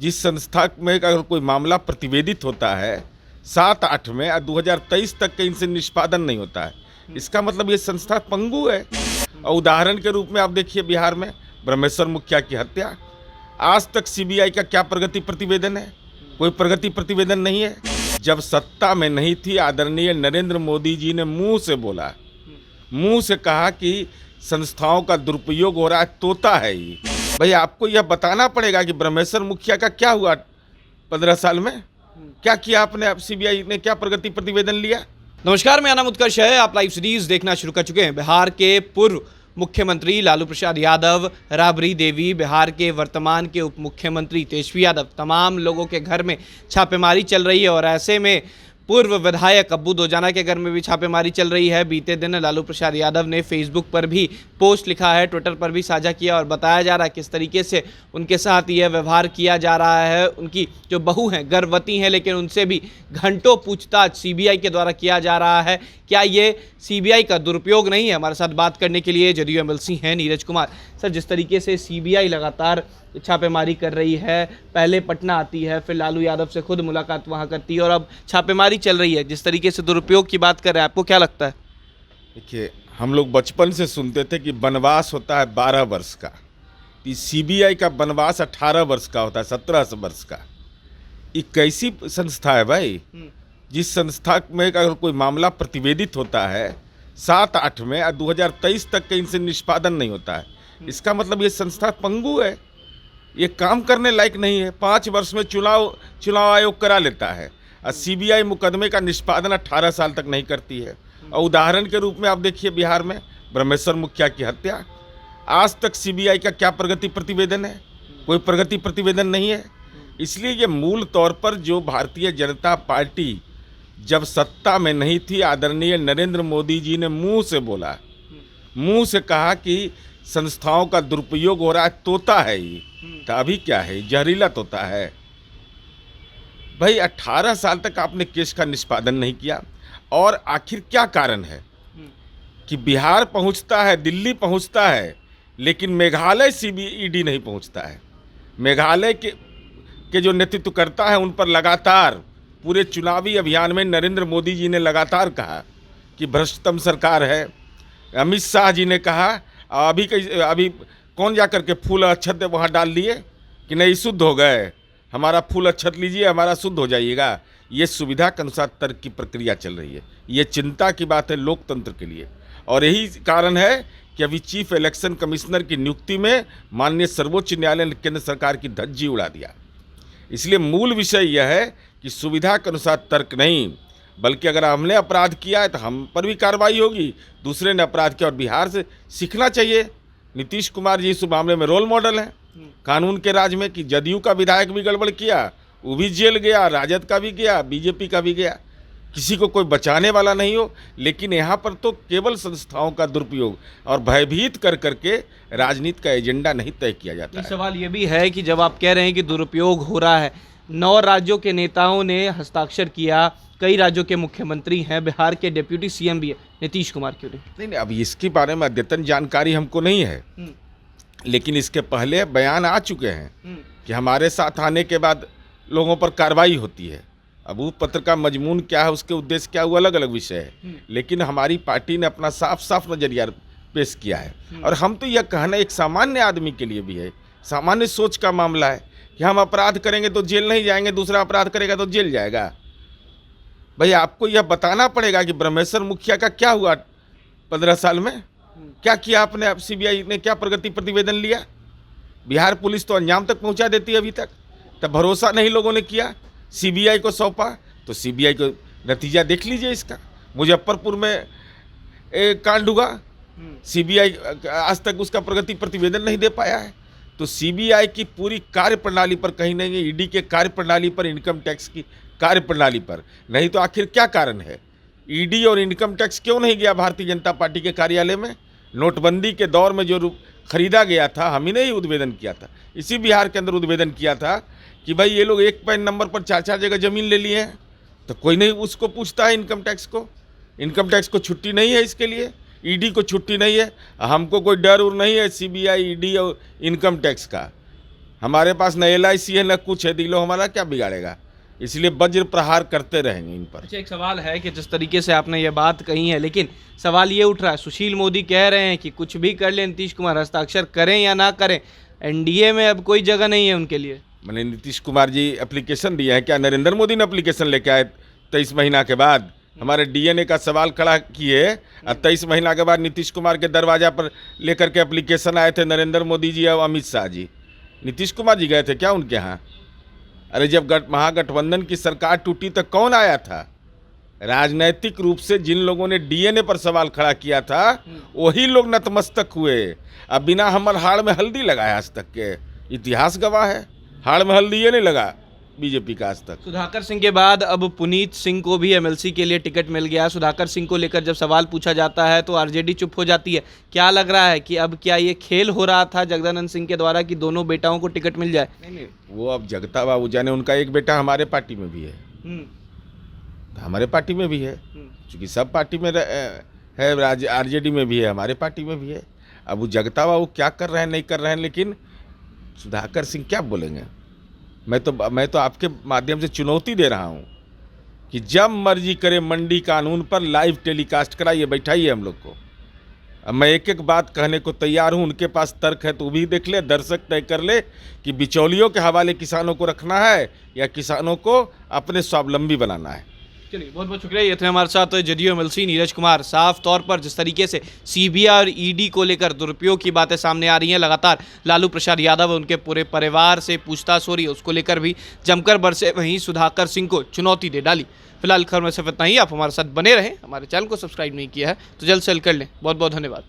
जिस संस्था में अगर कोई मामला प्रतिवेदित होता है 7-8 में और 2023 तक के इनसे निष्पादन नहीं होता है, इसका मतलब ये संस्था पंगु है। और उदाहरण के रूप में आप देखिए बिहार में ब्रह्मेश्वर मुखिया की हत्या, आज तक सीबीआई का क्या प्रगति प्रतिवेदन है? कोई प्रगति प्रतिवेदन नहीं है। जब सत्ता में नहीं थी आदरणीय नरेंद्र मोदी जी ने मुंह से बोला, मुंह से कहा कि संस्थाओं का दुरुपयोग हो रहा है, तोता है ये। भाई आपको यह बताना पड़ेगा कि ब्रह्मेश्वर मुखिया का क्या हुआ 15 साल में, क्या किया आपने, सीबीआई ने क्या प्रगति प्रतिवेदन लिया? नमस्कार, मेरा नाम उत्कर्ष है। आप लाइव सीरीज देखना शुरू कर चुके हैं। बिहार के पूर्व मुख्यमंत्री लालू प्रसाद यादव, राबड़ी देवी, बिहार के वर्तमान के उप मुख्यमंत्री तेजस्वी यादव, तमाम लोगों के घर में छापेमारी चल रही है और ऐसे में पूर्व विधायक अब्बू दोजाना के घर में भी छापेमारी चल रही है। बीते दिन लालू प्रसाद यादव ने फेसबुक पर भी पोस्ट लिखा है, ट्विटर पर भी साझा किया और बताया जा रहा है किस तरीके से उनके साथ यह व्यवहार किया जा रहा है। उनकी जो बहू हैं गर्भवती हैं, लेकिन उनसे भी घंटों पूछताछ सीबीआई के द्वारा किया जा रहा है। क्या ये सीबीआई का दुरुपयोग नहीं है? हमारे साथ बात करने के लिए जदयू एमएलसी हैं नीरज कुमार। सर, जिस तरीके से सीबीआई लगातार छापेमारी कर रही है, पहले पटना आती है, फिर लालू यादव से खुद मुलाकात वहां करती है और अब छापेमारी चल रही है, जिस तरीके से दुरुपयोग की बात कर रहे हैं, आपको क्या लगता है? देखिए, हम लोग बचपन से सुनते थे कि वनवास होता है 12 वर्ष का, सीबीआई का वनवास 18 वर्ष का होता है, 17 वर्ष का। ये कैसी संस्था है भाई? जिस संस्था में अगर कोई मामला प्रतिवेदित होता है 7-8 में और 2023 तक के इनसे निष्पादन नहीं होता है, इसका मतलब ये संस्था पंगु है, ये काम करने लायक नहीं है। 5 वर्ष में चुनाव आयोग करा लेता है और सीबीआई मुकदमे का निष्पादन 18 साल तक नहीं करती है। और उदाहरण के रूप में आप देखिए बिहार में ब्रह्मेश्वर मुखिया की हत्या, आज तक सीबीआई का क्या प्रगति प्रतिवेदन है? कोई प्रगति प्रतिवेदन नहीं है। इसलिए ये मूल तौर पर जो भारतीय जनता पार्टी जब सत्ता में नहीं थी आदरणीय नरेंद्र मोदी जी ने मुंह से बोला, मुंह से कहा कि संस्थाओं का दुरुपयोग हो रहा है, तोता है ये। तो अभी क्या है? जहरीला तोता है भाई। 18 साल तक आपने केस का निष्पादन नहीं किया और आखिर क्या कारण है कि बिहार पहुंचता है, दिल्ली पहुंचता है, लेकिन मेघालय सीबीईडी नहीं पहुंचता है। मेघालय के जो नेतृत्व करता है उन पर लगातार पूरे चुनावी अभियान में नरेंद्र मोदी जी ने लगातार कहा कि भ्रष्टतम सरकार है। अमित शाह जी ने कहा, अभी कौन जा कर के फूल अक्षत वहाँ डाल दिए कि नहीं शुद्ध हो गए, हमारा फूल अक्षत लीजिए, हमारा शुद्ध हो जाइएगा। ये सुविधा के अनुसार तर्क की प्रक्रिया चल रही है। ये चिंता की बात है लोकतंत्र के लिए और यही कारण है कि अभी चीफ इलेक्शन कमिश्नर की नियुक्ति में माननीय सर्वोच्च न्यायालय ने केंद्र सरकार की धज्जी उड़ा दिया। इसलिए मूल विषय यह है कि सुविधा के अनुसार तर्क नहीं, बल्कि अगर हमने अपराध किया है तो हम पर भी कार्रवाई होगी, दूसरे ने अपराध किया और बिहार से सीखना चाहिए। नीतीश कुमार जी इस मामले में रोल मॉडल हैं कानून के राज में कि जदयू का विधायक भी गड़बड़ किया, वो भी जेल गया, राजद का भी गया, बीजेपी का भी गया, किसी को कोई बचाने वाला नहीं हो। लेकिन यहाँ पर तो केवल संस्थाओं का दुरुपयोग और भयभीत कर करके राजनीति का एजेंडा नहीं तय किया जाता है। सवाल ये भी है कि जब आप कह रहे हैं कि दुरुपयोग हो रहा है, 9 राज्यों के नेताओं ने हस्ताक्षर किया, कई राज्यों के मुख्यमंत्री हैं, बिहार के डिप्यूटी सीएम भी है, नीतीश कुमार क्यों नहीं? अब इसके बारे में अद्यतन जानकारी हमको नहीं है, लेकिन इसके पहले बयान आ चुके हैं कि हमारे साथ आने के बाद लोगों पर कार्रवाई होती है। अब वो पत्र का मजमून क्या है, उसके उद्देश्य क्या, वो अलग अलग विषय है, लेकिन हमारी पार्टी ने अपना साफ साफ नजरिया पेश किया है। और हम तो यह कहना एक सामान्य आदमी के लिए भी है, सामान्य सोच का मामला है कि हम अपराध करेंगे तो जेल नहीं जाएंगे, दूसरा अपराध करेगा तो जेल जाएगा। भाई आपको यह बताना पड़ेगा कि ब्रह्मेश्वर मुखिया का क्या हुआ 15 साल में, क्या किया आपने, सीबीआई ने क्या प्रगति प्रतिवेदन लिया? बिहार पुलिस तो अंजाम तक पहुंचा देती है अभी तक, तब भरोसा नहीं लोगों ने किया, सीबीआई को सौंपा। तो सीबीआई को नतीजा देख लीजिए इसका। मुजफ्फरपुर में एक कांड हुआ, सीबीआई आज तक उसका प्रगति प्रतिवेदन नहीं दे पाया है। तो सीबीआई की पूरी कार्यप्रणाली पर, कहीं नहीं ईडी के कार्यप्रणाली पर, इनकम टैक्स की कार्यप्रणाली पर, नहीं तो आखिर क्या कारण है? ईडी और इनकम टैक्स क्यों नहीं गया भारतीय जनता पार्टी के कार्यालय में? नोटबंदी के दौर में जो खरीदा गया था, हम ही ने ही उद्भेदन किया था, इसी बिहार के अंदर उद्भेदन किया था कि भाई ये लोग एक पैन नंबर पर 4-4 जगह ज़मीन ले लिए हैं। तो कोई नहीं उसको पूछता है इनकम टैक्स को। इनकम टैक्स को छुट्टी नहीं है इसके लिए, ईडी को छुट्टी नहीं है। हमको कोई डर उर नहीं है सीबीआई, ईडी और इनकम टैक्स का। हमारे पास न LIC है न कुछ है, दिलो हमारा क्या बिगाड़ेगा। इसलिए वज्र प्रहार करते रहेंगे इन पर। अच्छा, एक सवाल है कि जिस तरीके से आपने ये बात कही है, लेकिन सवाल ये उठ रहा है, सुशील मोदी कह रहे हैं कि कुछ भी कर ले नीतीश कुमार, हस्ताक्षर करें या ना करें, NDA में अब कोई जगह नहीं है उनके लिए। मैंने नीतीश कुमार जी एप्लीकेशन दिया है, क्या नरेंद्र मोदी ने एप्लीकेशन लेके आए 23 महीना के बाद? हमारे DNA का सवाल खड़ा किए और 23 महीना के बाद नीतीश कुमार के दरवाजा पर लेकर के एप्लीकेशन आए थे नरेंद्र मोदी जी और अमित शाह जी। नीतीश कुमार जी गए थे क्या उनके यहाँ? अरे जब महागठबंधन की सरकार टूटी तो कौन आया था? राजनैतिक रूप से जिन लोगों ने DNA पर सवाल खड़ा किया था वही लोग नतमस्तक हुए। अब बिना हमर हाड़ में हल्दी लगाए आज तक के इतिहास गवाह है। हाड़ में हल्दी ये नहीं लगा बीजेपी का आज तक। सुधाकर सिंह के बाद अब पुनीत सिंह को भी MLC के लिए टिकट मिल गया। सुधाकर सिंह को लेकर जब सवाल पूछा जाता है तो RJD चुप हो जाती है। क्या लग रहा है कि अब क्या ये खेल हो रहा था जगदानंद सिंह के द्वारा कि दोनों बेटाओं को टिकट मिल जाए? नहीं, वो अब जगता बाबू जाने, उनका एक बेटा हमारे पार्टी में भी है, हमारे पार्टी में भी है, क्योंकि सब पार्टी में है, RJD में भी है, हमारे पार्टी में भी है। अब वो जगता बाबू क्या कर रहे हैं नहीं कर रहे हैं, लेकिन सुधाकर सिंह क्या बोलेंगे? मैं तो आपके माध्यम से चुनौती दे रहा हूं कि जब मर्जी करे मंडी कानून पर लाइव टेलीकास्ट कराइए, बैठाइए हम लोग को। अब मैं एक एक बात कहने को तैयार हूं, उनके पास तर्क है तो वो भी देख ले, दर्शक तय कर ले कि बिचौलियों के हवाले किसानों को रखना है या किसानों को अपने स्वावलंबी बनाना है। चलिए, बहुत बहुत शुक्रिया। ये थे हमारे साथ JDU MLC नीरज कुमार। साफ तौर पर जिस तरीके से CBI और ED को लेकर दुरुपयोग की बातें सामने आ रही हैं, लगातार लालू प्रसाद यादव उनके पूरे परिवार से पूछताछ हो रही है, उसको लेकर भी जमकर बरसे, वहीं सुधाकर सिंह को चुनौती दे डाली। फिलहाल खबर में सिर्फ इतना ही। आप हमारे साथ बने रहें, हमारे चैनल को सब्सक्राइब नहीं किया है तो जल्द से जल्द कर लें। बहुत बहुत धन्यवाद।